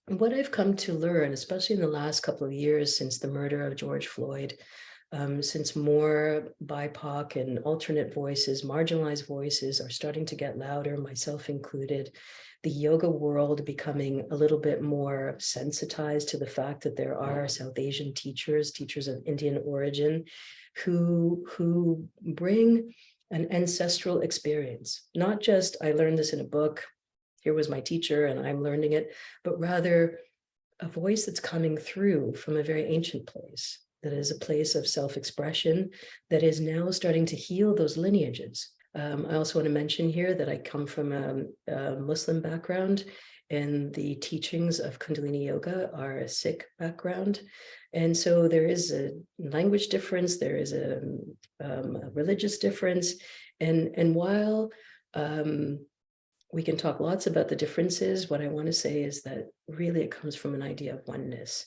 what I've come to learn, especially in the last couple of years since the murder of George Floyd, since more BIPOC and alternate voices, marginalized voices are starting to get louder, myself included, the yoga world becoming a little bit more sensitized to the fact that there are South Asian teachers, teachers of Indian origin, who bring an ancestral experience. Not just, I learned this in a book, here was my teacher and I'm learning it, but rather a voice that's coming through from a very ancient place, that is a place of self-expression that is now starting to heal those lineages. I also want to mention here that I come from a Muslim background, and the teachings of Kundalini Yoga are a Sikh background. And so there is a language difference, there is a religious difference. And while we can talk lots about the differences, what I want to say is that really it comes from an idea of oneness.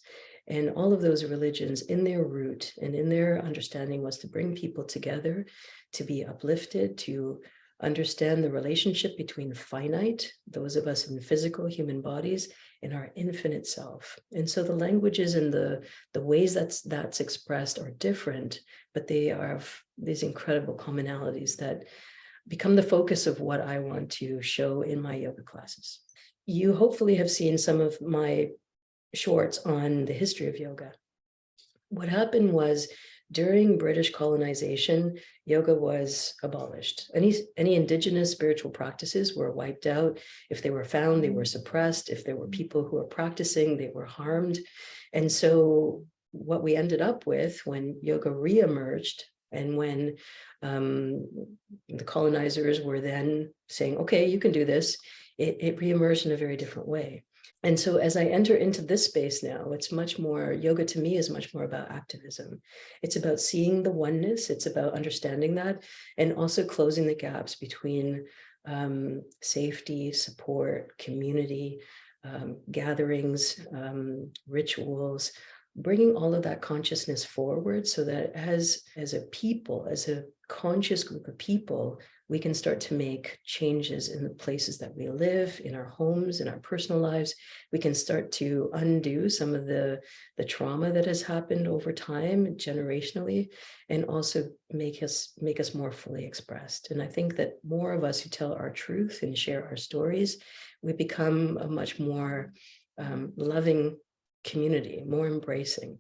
And all of those religions, in their root and in their understanding, was to bring people together, to be uplifted, to understand the relationship between finite, those of us in physical human bodies, and our infinite self. And so the languages and the ways that's expressed are different, but they have these incredible commonalities that become the focus of what I want to show in my yoga classes. You hopefully have seen some of my shorts on the history of yoga. What happened was, during British colonization, yoga was abolished. Any indigenous spiritual practices were wiped out. If they were found, they were suppressed. If there were people who were practicing, they were harmed. And so what we ended up with when yoga reemerged, and when the colonizers were then saying, okay, you can do this, it reemerged in a very different way. And so as I enter into this space now, it's much more, yoga to me is much more about activism. It's about seeing the oneness, it's about understanding that, and also closing the gaps between safety, support, community, gatherings, rituals, bringing all of that consciousness forward so that as a people, as a conscious group of people, we can start to make changes in the places that we live, in our homes, in our personal lives. We can start to undo some of the trauma that has happened over time, generationally, and also make us more fully expressed. And I think that more of us who tell our truth and share our stories, we become a much more loving community, more embracing.